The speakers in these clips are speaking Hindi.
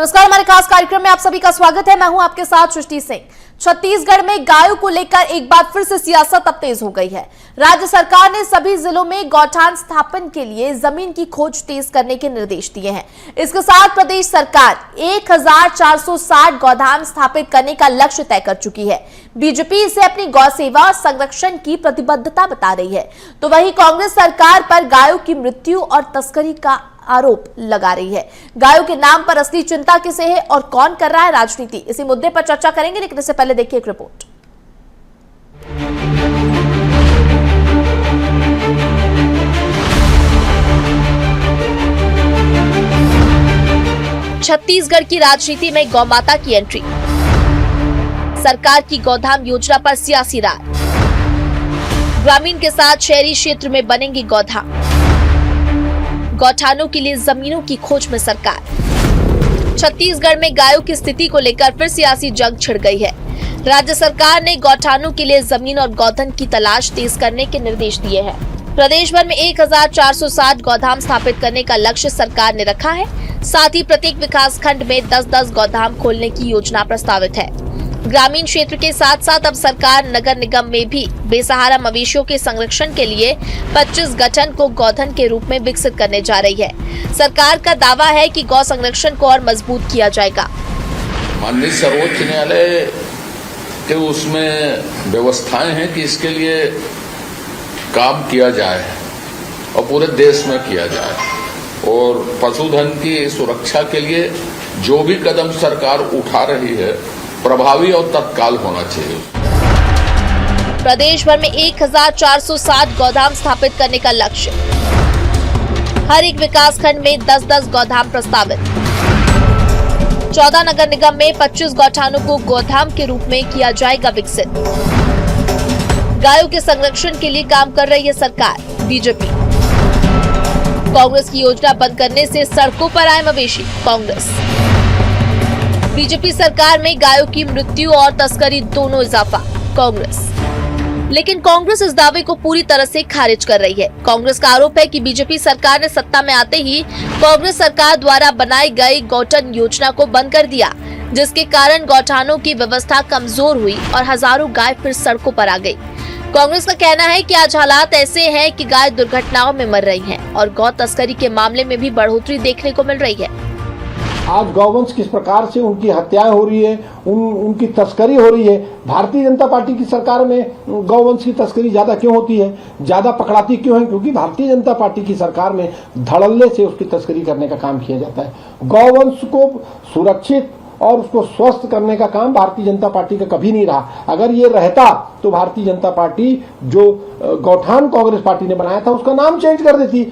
नमस्कार, हमारे खास कार्यक्रम में आप सभी का स्वागत है। मैं हूं आपके साथ सृष्टि सिंह। छत्तीसगढ़ में गायों को लेकर एक बार फिर से सियासत अब तेज हो गई है। राज्य सरकार ने सभी जिलों में गौठान स्थापन के लिए जमीन की खोज तेज करने के निर्देश दिए हैं। इसके साथ प्रदेश सरकार 1460 गौठान स्थापित करने का लक्ष्य तय कर चुकी है। बीजेपी इसे अपनी गौ सेवा और संरक्षण की प्रतिबद्धता बता रही है, तो वहीं कांग्रेस सरकार पर गायों की मृत्यु और तस्करी का आरोप लगा रही है। गायों के नाम पर असली चिंता किसे है और कौन कर रहा है राजनीति, इसी मुद्दे पर चर्चा करेंगे, लेकिन इससे पहले देखिए एक रिपोर्ट। छत्तीसगढ़ की राजनीति में गौमाता की एंट्री, सरकार की गौधाम योजना पर सियासी राय, ग्रामीण के साथ शहरी क्षेत्र में बनेंगे गौधाम, गौठानों के लिए जमीनों की खोज में सरकार। छत्तीसगढ़ में गायों की स्थिति को लेकर फिर सियासी जंग छिड़ गई है। राज्य सरकार ने गौठानों के लिए जमीन और गौधन की तलाश तेज करने के निर्देश दिए हैं। प्रदेश भर में 1460 गौधाम स्थापित करने का लक्ष्य सरकार ने रखा है। साथ ही प्रत्येक विकास खंड में 10-10 गौधाम खोलने की योजना प्रस्तावित है। ग्रामीण क्षेत्र के साथ साथ अब सरकार नगर निगम में भी बेसहारा मवेशियों के संरक्षण के लिए 25 गठन को गौधन के रूप में विकसित करने जा रही है। सरकार का दावा है कि गौ संरक्षण को और मजबूत किया जाएगा। माननीय सर्वोच्च न्यायालय के उसमें व्यवस्थाएं हैं कि इसके लिए काम किया जाए और पूरे देश में किया जाए, और पशुधन की सुरक्षा के लिए जो भी कदम सरकार उठा रही है प्रभावी और तत्काल होना चाहिए। प्रदेश भर में 1460 गौधाम स्थापित करने का लक्ष्य, हर एक विकास खंड में 10-10 गौधाम प्रस्तावित। 14 नगर निगम में 25 गौठानों को गौधाम के रूप में किया जाएगा विकसित। गायों के संरक्षण के लिए काम कर रही है सरकार बीजेपी। कांग्रेस की योजना बंद करने से सड़कों पर आए मवेशी, कांग्रेस। बीजेपी सरकार में गायों की मृत्यु और तस्करी दोनों इजाफा, कांग्रेस। लेकिन कांग्रेस इस दावे को पूरी तरह से खारिज कर रही है। कांग्रेस का आरोप है कि बीजेपी सरकार ने सत्ता में आते ही कांग्रेस सरकार द्वारा बनाई गई गौठान योजना को बंद कर दिया, जिसके कारण गौठानों की व्यवस्था कमजोर हुई और हजारों गाय फिर सड़कों पर आ गई। कांग्रेस का कहना है कि आज हालात ऐसे हैं कि गाय दुर्घटनाओं में मर रही हैं और गौ तस्करी के मामले में भी बढ़ोतरी देखने को मिल रही है। आज गौवंश किस प्रकार से उनकी हत्याएं हो रही है, उनकी तस्करी हो रही है। भारतीय जनता पार्टी की सरकार में गौवंश की तस्करी ज्यादा क्यों होती है, ज्यादा पकड़ाती क्यों है? क्योंकि भारतीय जनता पार्टी की सरकार में धड़ल्ले से उसकी तस्करी करने का काम किया जाता है। गौवंश को सुरक्षित और उसको स्वस्थ करने का काम भारतीय जनता पार्टी का कभी नहीं रहा। अगर ये रहता तो भारतीय जनता पार्टी जो गौठान कांग्रेस पार्टी ने बनाया था उसका नाम चेंज कर देती।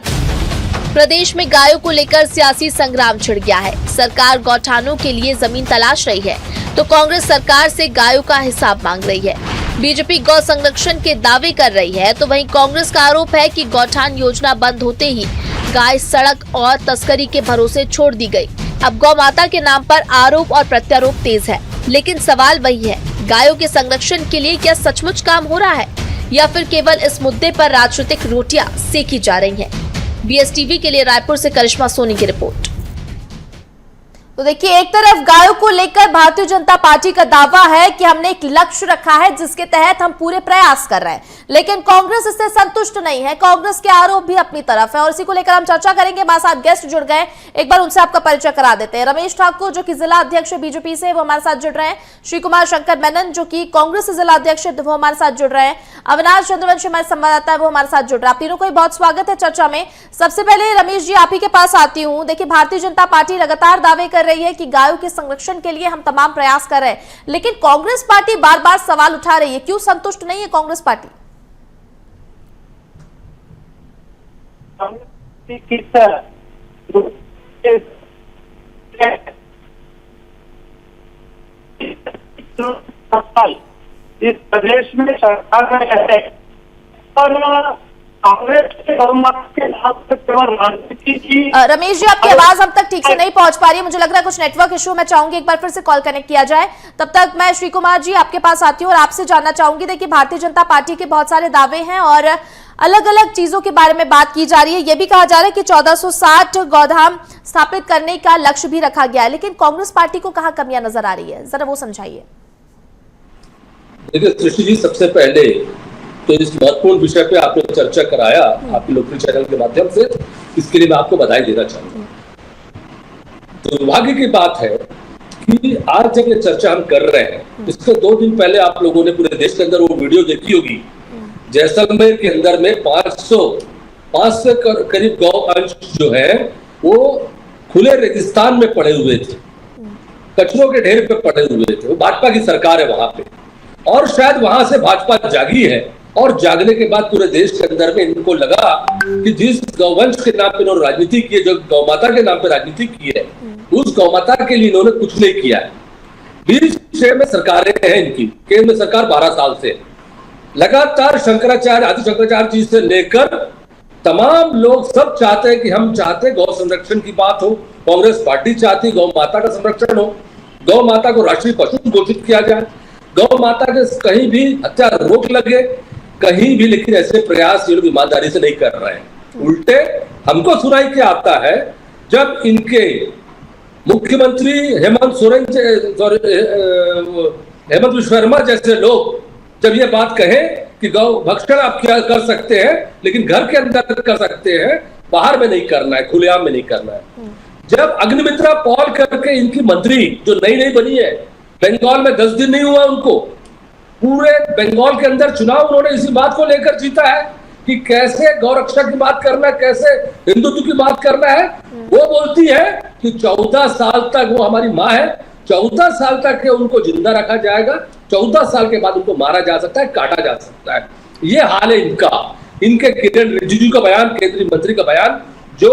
प्रदेश में गायों को लेकर सियासी संग्राम छिड़ गया है। सरकार गौठानों के लिए जमीन तलाश रही है, तो कांग्रेस सरकार से गायों का हिसाब मांग रही है। बीजेपी गौ संरक्षण के दावे कर रही है, तो वहीं कांग्रेस का आरोप है कि गौठान योजना बंद होते ही गाय सड़क और तस्करी के भरोसे छोड़ दी गई। अब गौ माता के नाम पर आरोप और प्रत्यारोप तेज है, लेकिन सवाल वही है, गायों के संरक्षण के लिए क्या सचमुच काम हो रहा है या फिर केवल इस मुद्दे पर राजनीतिक रोटियां सेकी जा रही हैं? BSTV के लिए रायपुर से करिश्मा सोनी की रिपोर्ट। तो देखिए, एक तरफ गायों को लेकर भारतीय जनता पार्टी का दावा है कि हमने एक लक्ष्य रखा है जिसके तहत हम पूरे प्रयास कर रहे हैं, लेकिन कांग्रेस इससे संतुष्ट नहीं है। कांग्रेस के आरोप भी अपनी तरफ है और इसी को लेकर हम चर्चा करेंगे। हमारे साथ गेस्ट जुड़ गए, एक बार उनसे आपका परिचय करा देते हैं। रमेश ठाकुर जो कि जिला अध्यक्ष बीजेपी से, वो हमारे साथ जुड़ रहे हैं। श्री कुमार शंकर मेनन जो कि कांग्रेस से जिला अध्यक्ष, वो हमारे साथ जुड़ रहे हैं। अविनाश चंद्रवंशी हमारे संवाददाता है, वो हमारे साथ जुड़ रहे हैं। आप तीनों को बहुत स्वागत है चर्चा में। सबसे पहले रमेश जी, आप ही के पास आती हूँ। देखिए, भारतीय जनता पार्टी लगातार दावे कर रही है कि गायों के संरक्षण के लिए हम तमाम प्रयास कर रहे हैं, लेकिन कांग्रेस पार्टी बार बार सवाल उठा रही है। क्यों संतुष्ट नहीं है कांग्रेस पार्टी? इस प्रदेश में सरकार में है और कांग्रेस के बहुमत के नाम पर केवल राजनीति की। रमेश जी, आपकी आवाज अब तक ठीक से नहीं पहुंच पा रही है, मुझे लग रहा है कुछ नेटवर्क इशू। मैं चाहूंगी एक बार फिर से कॉल कनेक्ट किया जाए। तब तक मैं श्री कुमार जी आपके पास आती हूँ और आपसे जानना चाहूंगी। देखिए, भारतीय जनता पार्टी के बहुत सारे दावे हैं और अलग अलग चीजों के बारे में बात की जा रही है। यह भी कहा जा रहा है कि 1460 गौधाम स्थापित करने का लक्ष्य भी रखा गया है, लेकिन कांग्रेस पार्टी को कहां कमियां नजर आ रही है, जरा वो समझाइए। देखिए सृष्टि जी, सबसे पहले तो इस महत्वपूर्ण विषय पे आपने चर्चा कराया आपके लोकप्रिय चैनल के माध्यम से, इसके लिए मैं आपको बधाई देना चाहूंगा। तो दुर्भाग्य की बात है कि आज जब ये चर्चा हम कर रहे हैं, इसके 2 दिन पहले आप लोगों ने पूरे देश के अंदर वो वीडियो देखी होगी। जैसलमेर के अंदर में 500 करीब गौ अंश जो है वो खुले रेगिस्तान में पड़े हुए थे, कचरों के ढेर पे पड़े हुए थे। वो भाजपा की सरकार है वहां पे, और शायद वहां से भाजपा जागी है, और जागने के बाद पूरे देश के अंदर में इनको लगा कि जिस गौवंश के नाम पे इन्होंने राजनीति की है, जो गौमाता के नाम पे राजनीति की है, उस गौमाता के लिए इन्होंने कुछ नहीं किया है। 20 में सरकारें हैं इनकी, केंद्र में सरकार 12 साल से लगातार शंकराचार्य, आदि शंकराचार्य जी से लेकर तमाम लोग सब चाहते हैं कि हम चाहते गौ संरक्षण की बात हो, कांग्रेस पार्टी चाहती गौ माता का संरक्षण हो, गौ माता को राष्ट्रीय पशु घोषित किया जाए, गौ माता के कहीं भी हत्या रोक लगे, कहीं भी। लेकिन ऐसे प्रयास ये लोग ईमानदारी से नहीं कर रहे हैं। उल्टे हमको सुनाई क्या आता है, जब इनके मुख्यमंत्री हेमंत विश्व शर्मा जैसे लोग जब ये बात कहें कि गौ भक्षण आप क्या कर सकते हैं, लेकिन घर के अंदर कर सकते हैं, बाहर में नहीं करना है, खुलेआम में नहीं करना है। जब अग्निमित्रा पॉल करके इनकी मंत्री जो नई बनी है, बंगाल में 10 दिन नहीं हुआ उनको, पूरे बंगाल के अंदर चुनाव उन्होंने इसी बात को लेकर जीता है कि कैसे गौरक्षा की बात करना है, कैसे हिंदुत्व की बात करना है। वो बोलती है कि 14 साल तक वो हमारी माँ है, 14 साल तक उनको जिंदा रखा जाएगा, 14 साल के बाद उनको मारा जा सकता है, काटा जा सकता है। ये हाल है इनका। इनके किरण रिजिजू का बयान, केंद्रीय मंत्री का बयान, जो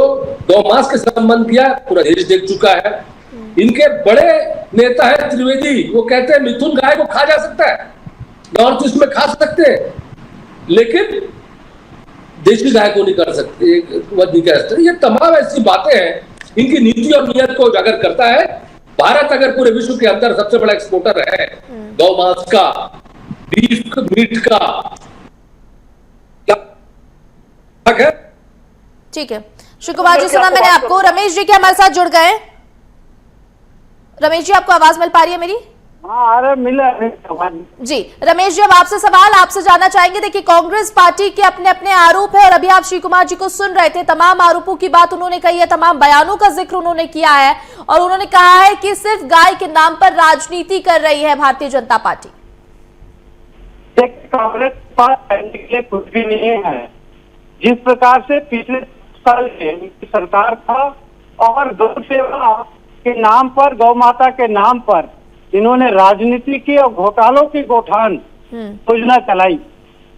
गौमांस के संबंध किया, पूरा देश देख चुका है। इनके बड़े नेता है त्रिवेदी, वो कहते हैं मिथुन गाय को खा जा सकता है, नॉर्थ ईस्ट में खा सकते हैं, लेकिन देशी गाय को नहीं कर सकते, वध नहीं कर सकते। ये तमाम ऐसी बातें हैं, इनकी नीति और नियत को उजागर करता है। भारत अगर पूरे विश्व के अंदर सबसे बड़ा एक्सपोर्टर है गौ मांस का, बीफ मीट का, ठीक है। श्री कुमार जी, सुना मैंने आपको। रमेश जी के हमारे साथ जुड़ गए। रमेश जी, आपको आवाज मिल पा रही है मेरी? हाँ, अरे मिला जी। रमेश जी, अब आपसे सवाल आपसे जानना चाहेंगे। देखिए, कांग्रेस पार्टी के अपने अपने आरोप है और अभी आप श्री कुमार जी को सुन रहे थे, तमाम आरोपों की बात उन्होंने कही है, तमाम बयानों का जिक्र उन्होंने किया है और उन्होंने कहा है कि सिर्फ गाय के नाम पर राजनीति कर रही है भारतीय जनता पार्टी। कांग्रेस पास करने के लिए कुछ भी नहीं है। जिस प्रकार से पिछले साल से सरकार था और गौ सेवा के नाम पर, गौ माता के नाम पर इन्होंने राजनीति की और घोटालों की गौठान योजना चलाई,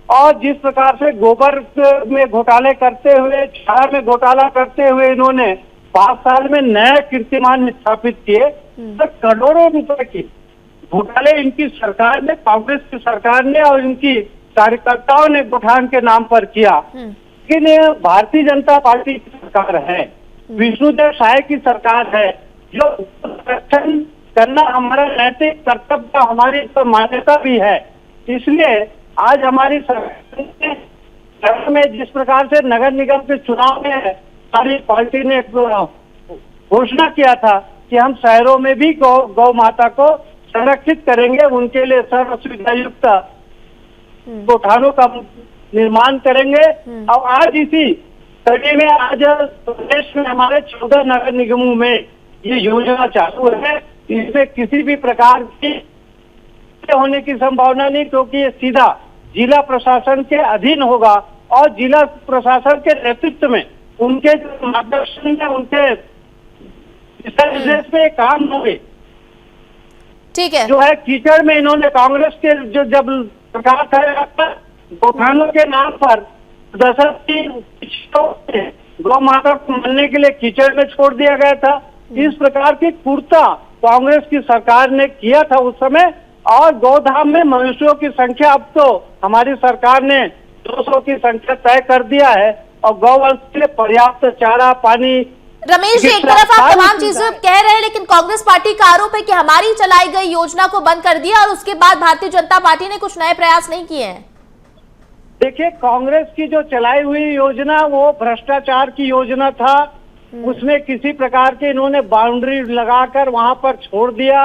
और जिस प्रकार से गोबर में घोटाले करते हुए, चारा में घोटाला करते हुए इन्होंने 5 साल में नया कीर्तिमान स्थापित किए, तो करोड़ों रुपए की घोटाले इनकी सरकार ने, कांग्रेस की सरकार ने और इनकी कार्यकर्ताओं ने गौठान के नाम पर किया। लेकिन भारतीय जनता पार्टी की सरकार है, विष्णुदेव साय की सरकार है, जो संरक्षण करना हमारा नैतिक कर्तव्य, हमारी तो मान्यता भी है। इसलिए आज हमारी सरकार में जिस प्रकार से नगर निगम के चुनाव में हमारी पार्टी ने घोषणा किया था कि हम शहरों में भी गौ माता को संरक्षित करेंगे, उनके लिए सर्व सुविधा युक्त गौठानों का निर्माण करेंगे। और आज इसी कड़ी में आज प्रदेश में हमारे 14 नगर निगमों में ये योजना चालू है। इसमें किसी भी प्रकार की होने की संभावना नहीं, क्योंकि ये सीधा जिला प्रशासन के अधीन होगा और जिला प्रशासन के नेतृत्व में उनके जो मार्गदर्शन में, उनके निर्देश में काम होंगे। ठीक है। जो है कीचड़ में इन्होंने कांग्रेस के जो जब सरकार था, गौठानों के नाम पर गौ माता को मरने के लिए कीचड़ में छोड़ दिया गया था। इस प्रकार की कुर्ता कांग्रेस की सरकार ने किया था उस समय, और गौधाम में मनुष्यों की संख्या अब तो हमारी सरकार ने 200 की संख्या तय कर दिया है और गौवंश के लिए पर्याप्त चारा, पानी। रमेश जी, एक तरफ आप तमाम चीजें कह रहे हैं, लेकिन कांग्रेस पार्टी का आरोप है कि हमारी चलाई गई योजना को बंद कर दिया और उसके बाद भारतीय जनता पार्टी ने कुछ नए प्रयास नहीं किए हैं। देखिए, कांग्रेस की जो चलाई हुई योजना वो भ्रष्टाचार की योजना था। उसमें किसी प्रकार के इन्होंने बाउंड्री लगाकर वहां पर छोड़ दिया।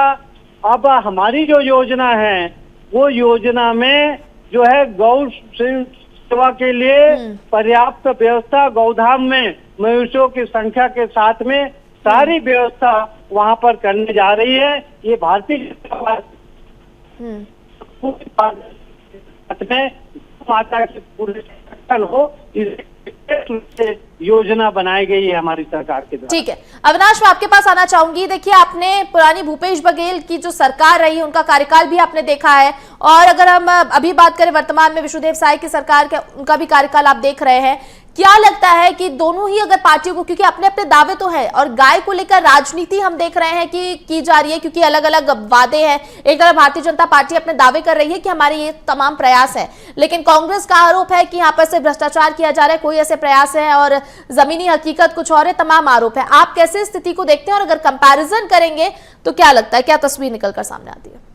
अब हमारी जो योजना है वो योजना में जो है गौ सेवा के लिए पर्याप्त व्यवस्था, गौधाम में मवेशियों की संख्या के साथ में सारी व्यवस्था वहां पर करने जा रही है। ये भारतीय जनता पार्टी में माता के पूरे संगठन हो, इस योजना बनाई गई है हमारी सरकार के द्वारा। ठीक है, अविनाश, मैं आपके पास आना चाहूंगी। देखिए, आपने पुरानी भूपेश बघेल की जो सरकार रही, उनका कार्यकाल भी आपने देखा है, और अगर हम अभी बात करें वर्तमान में विष्णुदेव साय की सरकार का, उनका भी कार्यकाल आप देख रहे हैं। क्या लगता है कि दोनों ही अगर पार्टियों को, क्योंकि अपने अपने दावे तो है और गाय को लेकर राजनीति हम देख रहे हैं कि की जा रही है, क्योंकि अलग अलग वादे हैं। एक तरफ भारतीय जनता पार्टी अपने दावे कर रही है कि हमारे ये तमाम प्रयास है, लेकिन कांग्रेस का आरोप है कि यहाँ पर से भ्रष्टाचार किया जा रहा है, कोई ऐसे प्रयास है और जमीनी हकीकत कुछ और है, तमाम आरोप है। आप कैसे स्थिति को देखते हैं और अगर कंपैरिजन करेंगे तो क्या लगता है, क्या तस्वीर निकलकर सामने आती है?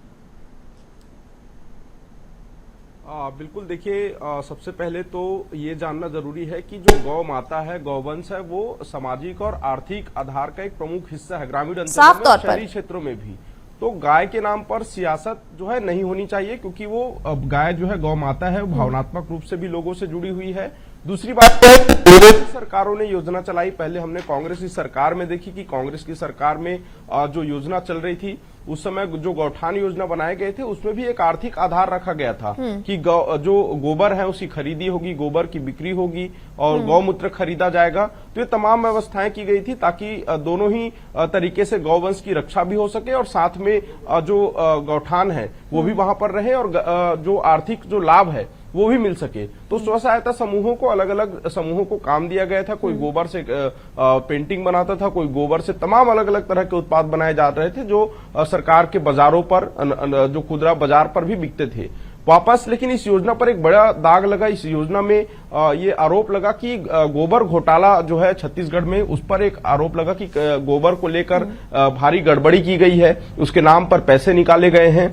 बिल्कुल, देखिए, सबसे पहले तो ये जानना जरूरी है कि जो गौ माता है, गौवंश है, वो सामाजिक और आर्थिक आधार का एक प्रमुख हिस्सा है ग्रामीण अंचलों में, शहरी क्षेत्रों में भी। तो गाय के नाम पर सियासत जो है नहीं होनी चाहिए, क्योंकि वो गाय जो है गौ माता है, भावनात्मक रूप से भी लोगों से जुड़ी हुई है। दूसरी बात सरकारों ने योजना चलाई, पहले हमने कांग्रेस की सरकार में देखी कि कांग्रेस की सरकार में जो योजना चल रही थी उस समय जो गौठान योजना बनाए गए थे उसमें भी एक आर्थिक आधार रखा गया था कि जो गोबर है उसकी खरीदी होगी, गोबर की बिक्री होगी और गौमूत्र खरीदा जाएगा। तो ये तमाम व्यवस्थाएं की गई थी ताकि दोनों ही तरीके से गौवंश की रक्षा भी हो सके और साथ में जो गौठान है वो भी वहां पर रहे और जो आर्थिक जो लाभ है वो भी मिल सके। तो स्व सहायता समूहों को, अलग अलग समूहों को काम दिया गया था। कोई गोबर से पेंटिंग बनाता था, कोई गोबर से तमाम अलग अलग तरह के उत्पाद बनाए जा रहे थे जो सरकार के बाजारों पर, जो खुदरा बाजार पर भी बिकते थे वापस। लेकिन इस योजना पर एक बड़ा दाग लगा। इस योजना में ये आरोप लगा कि गोबर घोटाला जो है छत्तीसगढ़ में, उस पर एक आरोप लगा कि गोबर को लेकर भारी गड़बड़ी की गई है, उसके नाम पर पैसे निकाले गए हैं।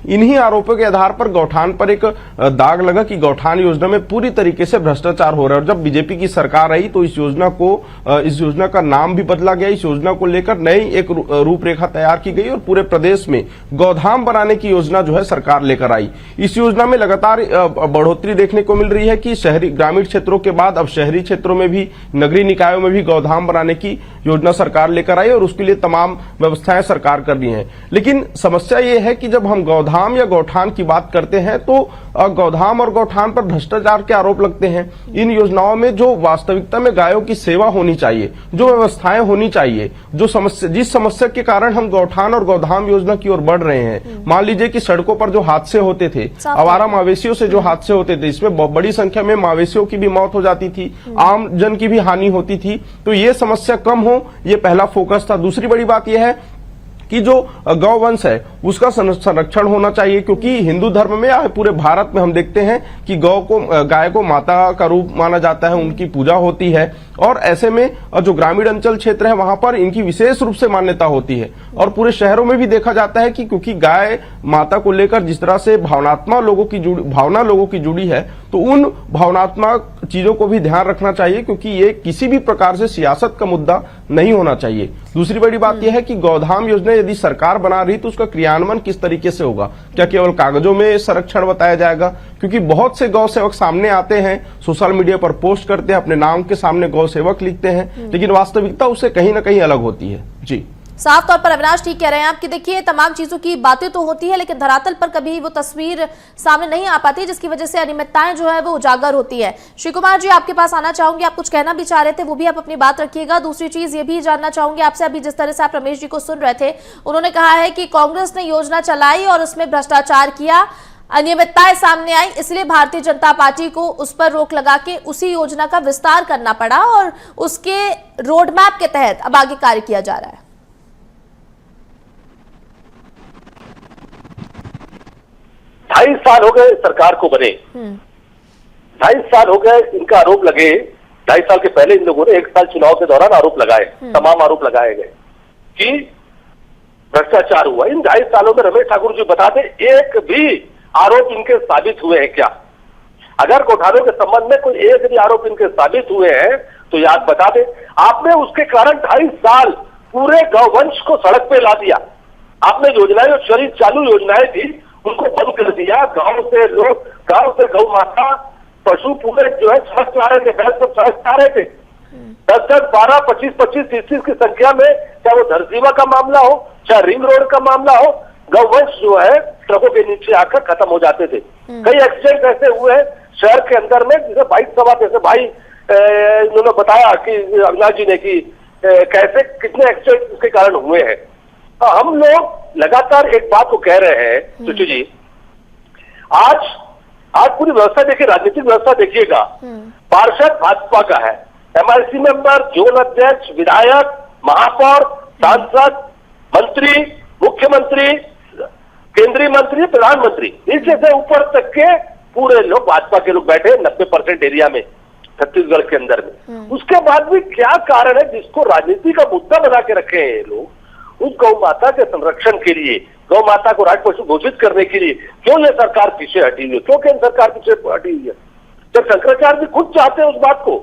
इन्हीं आरोपों के आधार पर गौठान पर एक दाग लगा कि गौठान योजना में पूरी तरीके से भ्रष्टाचार हो रहा है। और जब बीजेपी की सरकार आई तो इस योजना का नाम भी बदला गया। इस योजना को लेकर नई एक रूपरेखा तैयार की गई और पूरे प्रदेश में गौधाम बनाने की योजना जो है सरकार लेकर आई। इस योजना में लगातार बढ़ोतरी देखने को मिल रही है कि शहरी, ग्रामीण क्षेत्रों के बाद अब शहरी क्षेत्रों में भी, नगरीय निकायों में भी गौधाम बनाने की योजना सरकार लेकर आई और उसके लिए तमाम व्यवस्थाएं सरकार कर रही हैं। लेकिन समस्या ये है कि जब हम गौधाम या गौठान की बात करते हैं तो गौधाम और गौठान पर भ्रष्टाचार के आरोप लगते हैं। इन योजनाओं में जो वास्तविकता में गायों की सेवा होनी चाहिए, जो व्यवस्थाएं होनी चाहिए, जिस समस्या के कारण हम गौठान और गौधाम योजना की ओर बढ़ रहे हैं, मान लीजिए कि सड़कों पर जो हादसे होते थे, आवारा मवेशियों से जो हादसे होते थे, इसमें बड़ी संख्या में मवेशियों की भी मौत हो जाती थी, आम जन की भी हानि होती थी। तो ये समस्या कम हो, ये पहला फोकस था। दूसरी बड़ी बात यह है कि जो गौवंश है उसका संरक्षण होना चाहिए, क्योंकि हिंदू धर्म में या पूरे भारत में हम देखते हैं कि गाय को माता का रूप माना जाता है, उनकी पूजा होती है और ऐसे में जो ग्रामीण अंचल क्षेत्र है वहां पर इनकी विशेष रूप से मान्यता होती है। और पूरे शहरों में भी देखा जाता है कि क्योंकि गाय माता को लेकर जिस तरह से भावना लोगों की जुड़ी है, तो उन भावनात्मक चीजों को भी ध्यान रखना चाहिए, क्योंकि ये किसी भी प्रकार से सियासत का मुद्दा नहीं होना चाहिए। दूसरी बड़ी बात यह है कि गौधाम योजना यदि सरकार बना रही तो उसका क्रियान्वयन किस तरीके से होगा? क्या केवल कागजों में संरक्षण बताया जाएगा? क्योंकि बहुत से गौ सेवक सामने आते हैं, सोशल मीडिया पर पोस्ट करते हैं, अपने नाम के सामने गौ सेवक लिखते हैं, लेकिन वास्तविकता उससे कहीं ना कहीं अलग होती है। जी, साफ तौर पर अविनाश ठीक कह रहे हैं आप कि देखिए तमाम चीजों की बातें तो होती है, लेकिन धरातल पर कभी वो तस्वीर सामने नहीं आ पाती, जिसकी वजह से अनियमितताएं जो है वो उजागर होती है। श्री कुमार जी, आपके पास आना चाहूंगी, आप कुछ कहना भी चाह रहे थे, वो भी आप अपनी बात रखिएगा। दूसरी चीज ये भी जानना चाहूंगी आपसे, अभी जिस तरह से आप रमेश जी को सुन रहे थे, उन्होंने कहा है कि कांग्रेस ने योजना चलाई और उसमें भ्रष्टाचार किया, अनियमितताएं सामने आई, इसलिए भारतीय जनता पार्टी को उस पर रोक लगा के उसी योजना का विस्तार करना पड़ा और उसके रोडमैप के तहत अब आगे कार्य किया जा रहा है। 2.5 साल हो गए सरकार को बने। 2.5 साल हो गए इनका आरोप लगे। 2.5 साल के पहले इन लोगों ने 1 साल चुनाव के दौरान आरोप लगाए, तमाम आरोप लगाए गए कि भ्रष्टाचार हुआ। इन 2.5 सालों में रमेश ठाकुर जी बता दें, एक भी आरोप इनके साबित हुए हैं क्या? अगर घोटालों के संबंध में कोई एक भी आरोप इनके साबित हुए हैं तो याद बता दें। आपने उसके कारण 2.5 साल पूरे गौवंश को सड़क पे ला दिया। आपने योजनाएं, जो शरीर चालू योजनाएं थी उनको बंद कर दिया। गांव से गौ माता पशु पूरे जो है सड़क आ रहे थे, बैल सब सड़क आ रहे थे। 10, 12, 25, 30 की संख्या में, चाहे वो धरसीवा का मामला हो, चाहे रिंग रोड का मामला हो, गौवंश जो है ट्रकों के नीचे आकर खत्म हो जाते थे। कई एक्सीडेंट ऐसे हुए हैं शहर के अंदर में, जिसे बाइक सवार जैसे भाई इन्होंने बताया कि अविनाश जी ने कि कैसे कितने एक्सीडेंट उसके कारण हुए हैं। हम लोग लगातार एक बात को कह रहे हैं सुशील जी, आज पूरी व्यवस्था देखिए, राजनीतिक व्यवस्था देखिएगा। पार्षद भाजपा का है, MIC मेंबर, जोन अध्यक्ष, विधायक, महापौर, सांसद, मंत्री, मुख्यमंत्री, केंद्रीय मंत्री, प्रधानमंत्री, नीचे से ऊपर तक के पूरे लोग भाजपा के लोग बैठे 90% एरिया में छत्तीसगढ़ के अंदर में। उसके बाद भी क्या कारण है जिसको राजनीति का मुद्दा बना के रखे हैं ये लोग? उस गौ माता के संरक्षण के लिए, गौ माता को राज पशु घोषित करने के लिए क्यों ये सरकार पीछे हटी हुई है? क्यों केंद्र सरकार पीछे हटी हुई है? जब शंकराचार्य जी खुद चाहते हैं उस बात को,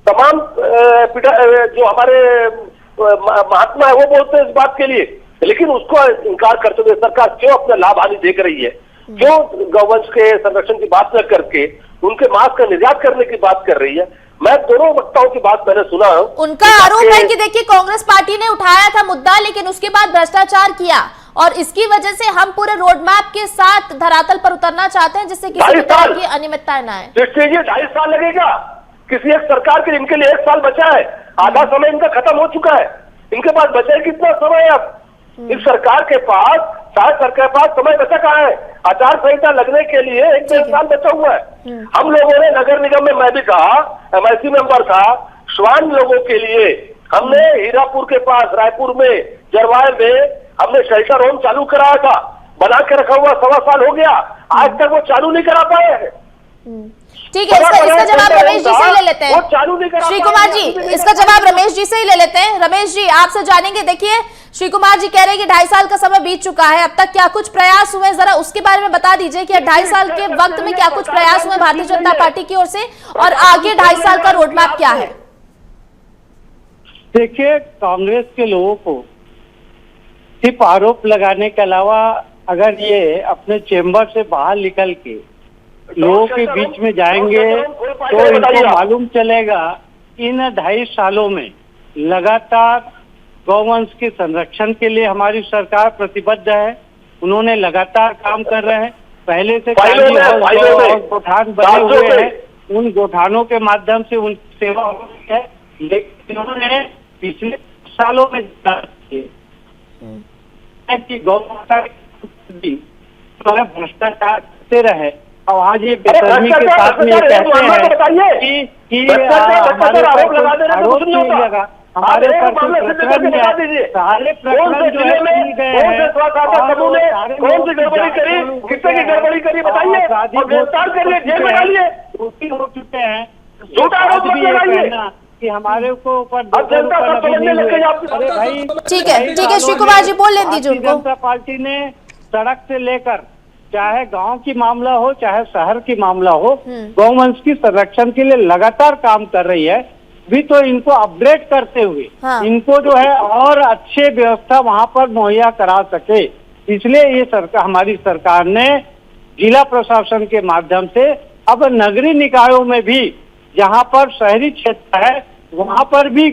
तमाम जो हमारे महात्मा है वो बोलते हैं इस बात के लिए, लेकिन उसको इनकार करते हुए सरकार क्यों अपना लाभ हानि देख रही है? क्यों गौवंश के संरक्षण की बात न करके उनके मांस का निर्यात करने की बात कर रही है? मैं दोनों वक्ताओं की बात मैंने सुना। उनका आरोप है कि देखिए कांग्रेस पार्टी ने उठाया था मुद्दा, लेकिन उसके बाद भ्रष्टाचार किया और इसकी वजह से हम पूरे रोड मैप के साथ धरातल पर उतरना चाहते हैं जिससे किसी तरह की अनियमितताएं न आए। 2.5 साल लगेगा किसी एक सरकार के, इनके लिए 1 साल बचा है, आधा समय इनका खत्म हो चुका है, इनके पास बचा है कितना समय? अब इस सरकार के पास, सरकार के पास समय बचा कहाँ है? आचार संहिता लगने के लिए 1-1.5 साल बचा हुआ है। हम लोगों ने नगर निगम में, मैं भी कहा, MIC मेंबर था, श्वान लोगों के लिए हमने हीरापुर के पास, रायपुर में, जरवाए में हमने शेल्टर होम चालू कराया था, बना के रखा हुआ 1.25 साल हो गया, आज तक वो चालू नहीं करा पाए हैं। ठीक है, इसका जवाब रमेश जी से ही ले लेते हैं। श्री कुमार जी, इसका जवाब रमेश जी से ही ले लेते हैं। रमेश जी, आपसे जानेंगे। देखिए, श्री कुमार जी कह रहे हैं कि 2.5 साल का समय बीत चुका है, अब तक क्या कुछ प्रयास हुए, जरा उसके बारे में बता दीजिए कि 2.5 साल के वक्त में क्या कुछ प्रयास हुए भारतीय जनता पार्टी की ओर से, और आगे 2.5 साल का रोड मैप क्या है? देखिए, कांग्रेस के लोगों को सिर्फ आरोप लगाने के अलावा अगर ये अपने चेंबर से बाहर निकल के लोगों के बीच में जाएंगे तो इनको मालूम चलेगा इन 2.5 सालों में लगातार गौवंश के संरक्षण के लिए हमारी सरकार प्रतिबद्ध है। उन्होंने लगातार काम कर रहे हैं। पहले से गोठान बने हुए हैं, उन गोठानों के माध्यम से उनकी सेवा हो रही है, लेकिन उन्होंने पिछले सालों में गौ माता भ्रष्टाचार करते रहे और आज ये बेशर्मी के साथ में ये कहते हैं कि हमारे ऊपर कोई प्रकरण नहीं है। सारे प्रकरण जो है मिल गए हैं, कौन सी गड़बड़ी करी, कितने की गड़बड़ी करी बताइए, गिरफ्तार करिए, जेल में डालिए, दोषी हो चुके हैं। झूठा आरोप भी ये कहना कि हमारे को ऊपर अरे भाई, ठीक है श्री कुमार जी, बोल लें दीजिए उनको। जनता पार्टी ने सड़क से लेकर चाहे गांव की मामला हो चाहे शहर की मामला हो, गौवंश की संरक्षण के लिए लगातार काम कर रही है। भी तो इनको अपग्रेड करते हुए इनको जो है और अच्छे व्यवस्था वहां पर मुहैया करा सके, इसलिए ये सरकार, हमारी सरकार ने जिला प्रशासन के माध्यम से अब नगरीय निकायों में भी जहां पर शहरी क्षेत्र है वहां पर भी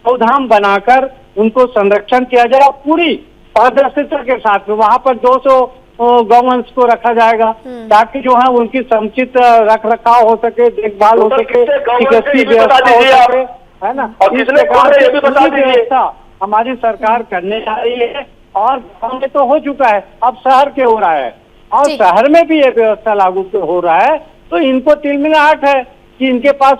गौधाम बनाकर उनको संरक्षण किया जाए पूरी पारदर्शिता के साथ में। वहां पर 200 गौवंश को रखा जाएगा ताकि जो है उनकी समुचित रख रखाव हो सके, देखभाल हो सके, चिकित्सीय व्यवस्था हो सके, है ना। इस प्रकार से व्यवस्था हमारी सरकार करने जा रही है और गाँव में तो हो चुका है, अब शहर के हो रहा है और शहर में भी ये व्यवस्था लागू हो रहा है। तो इनको तिलमिलाहट है कि इनके पास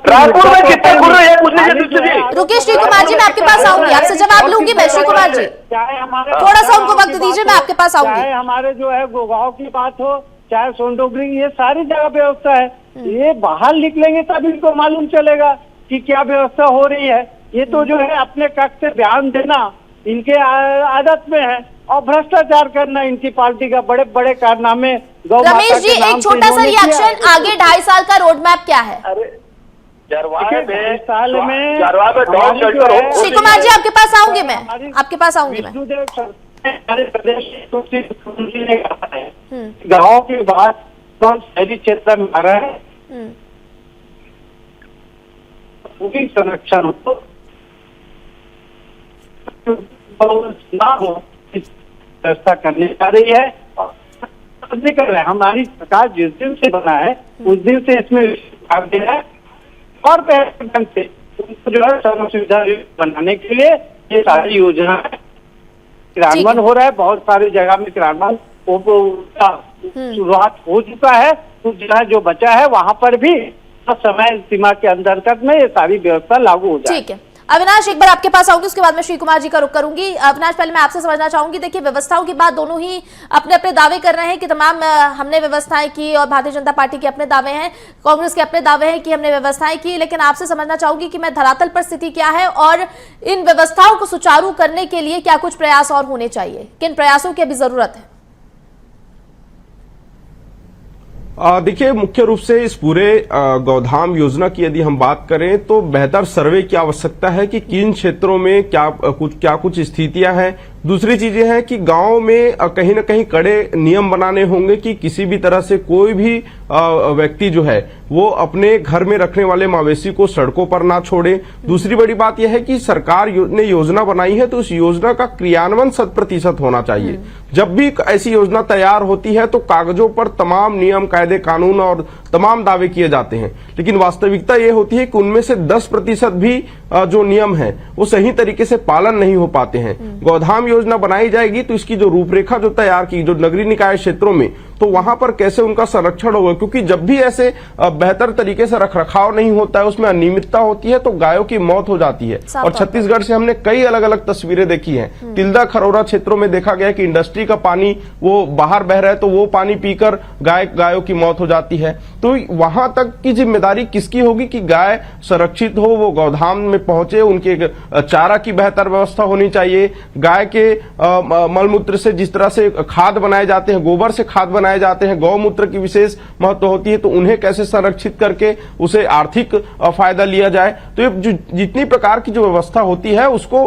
रुकिए श्री कुमार जी, मैं आपके पास आऊंगी, आपसे जवाब लूंगी मैं। श्री कुमार जी, चाहे हमारे थोड़ा सा उनको वक्त दीजिए, मैं आपके पास आऊंगी। चाहे हमारे जो है गोगांव की बात हो, चाहे सोनडोगरी, ये सारी जगह व्यवस्था है। ये बाहर निकलेंगे तब इनको मालूम चलेगा कि क्या व्यवस्था हो रही है। ये तो जो है अपने कक्ष से बयान देना इनके आदत में है और भ्रष्टाचार करना इनकी पार्टी का बड़े बड़े कारनामे। रमेश जी, एक छोटा सा रिएक्शन, आगे 2.5 साल का रोड मैप क्या है? अरे साल में श्री कुमार जी आपके पास आऊंगी मैं, आपके पास आऊंगी मैं। हमारे प्रदेश मुख्यमंत्री ने कहा है गाँव की बात तो शहरी क्षेत्र में आ रहा है, पूरी संरक्षण हो ना हो इस व्यवस्था करने जा रही है और कर रहे हैं। हमारी सरकार जिस दिन से बना है उस दिन से इसमें भाग दे रहा है और बेहतर ढंग से उनको जो है सर्व सुविधा बनाने के लिए ये सारी योजना क्रियान्वयन हो रहा है। बहुत सारी जगह में क्रियान्वयन शुरुआत हो चुका है। कुछ जगह जो बचा है वहां पर भी समय सीमा के अंतर्गत में ये सारी व्यवस्था लागू हो जाए। ठीक है अविनाश, एक बार आपके पास आऊंगी, उसके बाद मैं श्री कुमार जी का रुख करूंगी। अविनाश, पहले मैं आपसे समझना चाहूंगी, देखिए व्यवस्थाओं की बात दोनों ही अपने अपने दावे कर रहे हैं कि तमाम हमने व्यवस्थाएं की, और भारतीय जनता पार्टी के अपने दावे हैं, कांग्रेस के अपने दावे हैं कि हमने व्यवस्थाएं की। लेकिन आपसे समझना चाहूंगी कि मैं धरातल पर स्थिति क्या है और इन व्यवस्थाओं को सुचारू करने के लिए क्या कुछ प्रयास और होने चाहिए, किन प्रयासों की अभी जरूरत है? देखिए, मुख्य रूप से इस पूरे गौधाम योजना की यदि हम बात करें तो बेहतर सर्वे की आवश्यकता है कि किन क्षेत्रों में क्या कुछ स्थितियां हैं। दूसरी चीजें हैं कि गांव में कहीं न कहीं कड़े नियम बनाने होंगे कि किसी भी तरह से कोई भी व्यक्ति जो है वो अपने घर में रखने वाले मवेशी को सड़कों पर ना छोड़े। दूसरी बड़ी बात यह है कि सरकार ने योजना बनाई है तो उस योजना का क्रियान्वयन 100% होना चाहिए। जब भी ऐसी योजना तैयार होती है तो कागजों पर तमाम नियम, कायदे, कानून और तमाम दावे किए जाते हैं, लेकिन वास्तविकता ये होती है कि उनमें से 10% भी जो नियम है वो सही तरीके से पालन नहीं हो पाते हैं। गौधाम योजना बनाई जाएगी तो इसकी जो रूपरेखा जो तैयार की, जो नगरीय निकाय क्षेत्रों में, तो वहां पर कैसे उनका संरक्षण होगा, क्योंकि जब भी ऐसे बेहतर तरीके से रखरखाव नहीं होता है, उसमें अनियमितता होती है तो गायों की मौत हो जाती है। और छत्तीसगढ़ से हमने कई अलग अलग तस्वीरें देखी हैं। तिल्दा खरौरा क्षेत्रों में देखा गया कि इंडस्ट्री का पानी वो बाहर बह रहा है तो वो पानी पीकर गायों की मौत हो जाती है। तो वहां तक की जिम्मेदारी किसकी होगी कि गाय सुरक्षित हो, वो गौधाम में पहुंचे, उनके चारा की बेहतर व्यवस्था होनी चाहिए। गाय के मलमूत्र से जिस तरह से खाद बनाए जाते हैं, गोबर से खाद बनाए जाते हैं, गौमूत्र की विशेष महत्व होती है, तो उन्हें कैसे संरक्षित करके उसे आर्थिक फायदा लिया जाए। तो ये जितनी प्रकार की जो व्यवस्था होती है उसको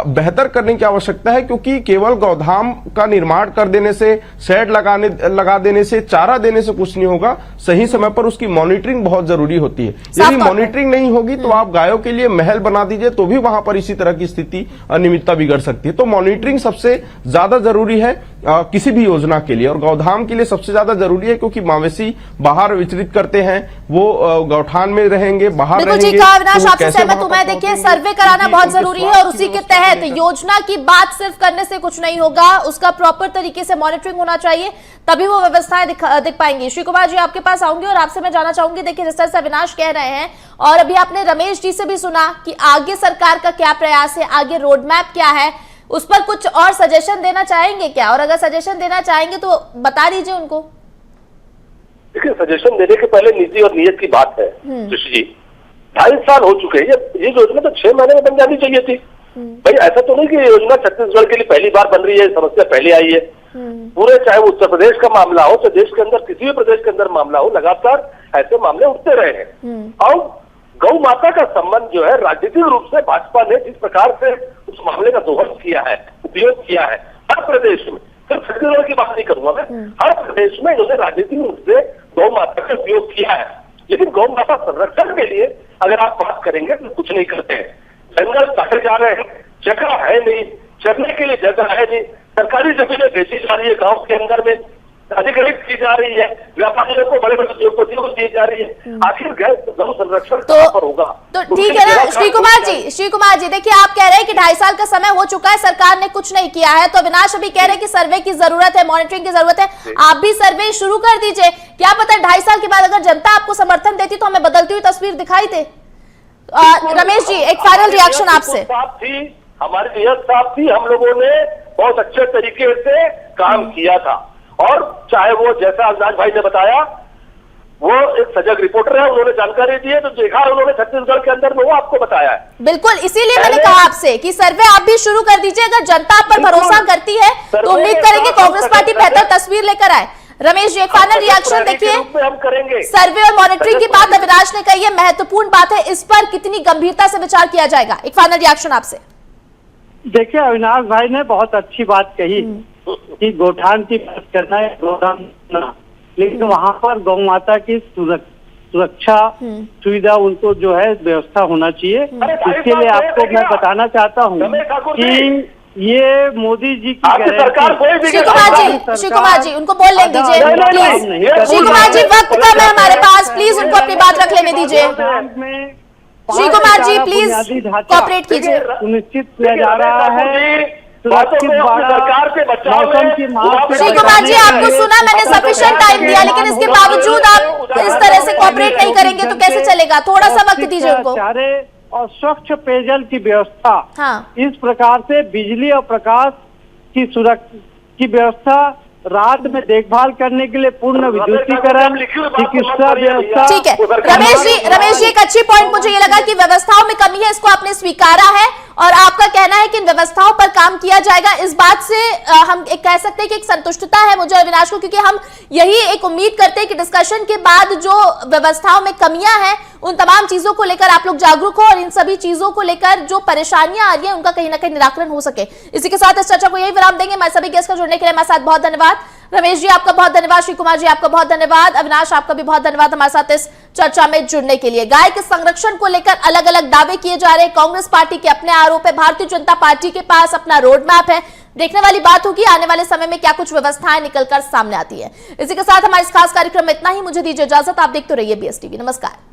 बेहतर करने की आवश्यकता है, क्योंकि केवल गौधाम का निर्माण कर देने से, शेड लगा देने से, चारा देने से कुछ नहीं होगा। सही समय पर उसकी मॉनिटरिंग बहुत जरूरी होती है। यदि मॉनिटरिंग नहीं होगी तो आप गायों के लिए महल बना दीजिए तो भी वहां पर इसी तरह की स्थिति, अनियमितता बिगड़ सकती है। तो मॉनिटरिंग सबसे ज्यादा जरूरी है किसी भी योजना के लिए, और गौधाम के लिए सबसे ज्यादा जरूरी है, क्योंकि मवेशी बाहर विचरित करते हैं, वो गौठान में रहेंगे, बाहर रहेंगे। जी अविनाश, आपसे सहमत हूं मैं। देखिए, सर्वे कराना बहुत जरूरी है और उसी के तहत योजना की बात सिर्फ करने से कुछ नहीं होगा, उसका प्रॉपर तरीके से मॉनिटरिंग होना चाहिए, तभी वो व्यवस्थाएं दिख पाएंगी। श्री कुमार जी आपके पास आऊंगी और आपसे मैं जानना चाहूंगी, देखिए जिस तरह से अविनाश कह रहे हैं और अभी आपने रमेश जी से भी सुना कि आगे सरकार का क्या प्रयास है, आगे रोड मैप क्या है, उस पर कुछ और सजेशन देना चाहेंगे क्या? और अगर सजेशन देना चाहेंगे तो बता दीजिए उनको। देखिए, सजेशन देने के पहले निजी और नियत की बात है ऋषि जी। 2.5 साल हो चुके हैं, ये योजना तो 6 महीने में बन जानी चाहिए थी। भाई ऐसा तो नहीं कि ये योजना छत्तीसगढ़ के लिए पहली बार बन रही है, समस्या पहले आई है। पूरे, चाहे वो उत्तर प्रदेश का मामला हो, तो देश के अंदर किसी भी प्रदेश के अंदर मामला हो, लगातार ऐसे मामले उठते रहे हैं। और गौ माता का संबंध जो है राजनीतिक रूप से भाजपा ने जिस प्रकार से उस मामले का दोहन किया है, उपयोग किया है, हर प्रदेश में, सिर्फ छत्तीसगढ़ की बात नहीं करूंगा मैं, हर प्रदेश में इन्होंने राजनीतिक रूप से गौ माता का उपयोग किया है। लेकिन गौ माता संरक्षण के लिए अगर आप बात करेंगे तो कुछ नहीं करते हैं। जंगल काटे जा रहे हैं, जगह है नहीं, चरने के लिए जगह है नहीं, सरकारी जमीनें बेची जा रही है, गांव के अंदर में अधिग्रहित की जा रही है, व्यापारियों को, बड़े बड़े उद्योगपतियों को दी जा रही है। आखिर गौ संरक्षण कहां पर होगा? तो ठीक है ना श्री कुमार जी, देखिए आप कह रहे हैं कि 2.5 साल का समय हो चुका है, सरकार ने कुछ नहीं किया है, तो अविनाश अभी कह रहे हैं कि सर्वे की जरूरत है, मॉनिटरिंग की जरूरत है। आप भी सर्वे शुरू कर दीजिए, क्या पता 2.5 साल के बाद अगर जनता आपको समर्थन देती तो हमें बदलती हुई तस्वीर दिखाई दे। रमेश जी, एक फाइनल रिएक्शन आपसे। हमारी नियत साफ थी, हम लोगों ने बहुत अच्छे तरीके से काम किया था, और चाहे वो जैसा अविनाश भाई ने बताया वो एक सजग रिपोर्टर है, उन्होंने जानकारी दी है, तो देखा है उन्होंने छत्तीसगढ़ के अंदर में, वो आपको बताया है। बिल्कुल, इसीलिए मैंने कहा आपसे कि सर्वे आप भी शुरू कर दीजिए। अगर जनता आप पर भरोसा करती है तो उम्मीद करेंगे कांग्रेस पार्टी बेहतर तस्वीर लेकर आए। रमेश जी, एक फाइनल रिएक्शन देखिए। हम करेंगे सर्वे और मॉनिटरिंग की बात अविनाश ने कही है, महत्वपूर्ण बात है, इस पर कितनी गंभीरता से विचार किया जाएगा? एक फाइनल रिएक्शन आपसे। देखिए, अविनाश भाई ने बहुत अच्छी बात कही कि गोठान की बात करना है, गोठान करना, लेकिन वहां पर गौ माता की सुरक्षा सुविधा उनको जो है व्यवस्था होना चाहिए। इसके लिए आपको मैं बताना चाहता हूँ कि ये मोदी जी की गारंटी। श्री कुमार जी उनको बोल लेने दीजिए प्लीज। श्री कुमार जी, वक्त कम है हमारे पास, प्लीज उनको अपनी बात रख लेने दीजिए। श्री कुमार जी प्लीज कोऑपरेट कीजिए। सुनिश्चित किया जा रहा है सुरक्षित सरकार से मौसम की मांग। श्री कुमार जी, आपको सुना, मैंने सफिशिएंट टाइम दिया, लेकिन इसके बावजूद आप इस तरह से कोऑपरेट नहीं करेंगे तो कैसे चलेगा? थोड़ा सा वक्त दीजिए उनको। और स्वच्छ पेयजल की व्यवस्था, हाँ। इस प्रकार से बिजली और प्रकाश की सुरक्षा की व्यवस्था, रात में देखभाल करने के लिए पूर्ण विद्युतीकरण, चिकित्सा व्यवस्था। ठीक है रमेश जी, एक अच्छी पॉइंट मुझे ये लगा कि व्यवस्थाओं में कमी है, इसको आपने स्वीकारा है और आपका कहना है कि इन व्यवस्थाओं पर काम किया जाएगा। इस बात से हम एक कह सकते हैं कि एक संतुष्टता है मुझे अविनाश को, क्योंकि हम यही एक उम्मीद करते हैं कि डिस्कशन के बाद जो व्यवस्थाओं में कमियां हैं उन तमाम चीजों को लेकर आप लोग जागरूक हो और इन सभी चीजों को लेकर जो परेशानियां आ रही हैं उनका कहीं ना कहीं निराकरण हो सके। इसी के साथ इस चर्चा को यही विराम देंगे। हमारे सभी गेस्ट का जुड़ने के लिए हमारे साथ बहुत धन्यवाद। रमेश जी आपका बहुत धन्यवाद, श्री कुमार जी आपका बहुत धन्यवाद, अविनाश आपका भी बहुत धन्यवाद हमारे साथ इस चर्चा में जुड़ने के लिए। गाय के संरक्षण को लेकर अलग अलग दावे किए जा रहे हैं, कांग्रेस पार्टी के अपने आरोप है, भारतीय जनता पार्टी के पास अपना रोड मैप है। देखने वाली बात होगी आने वाले समय में क्या कुछ व्यवस्थाएं निकलकर सामने आती है। इसी के साथ हमारे इस खास कार्यक्रम में इतना ही। मुझे दीजिए इजाजत, आप देखते रहिए BSTV। नमस्कार।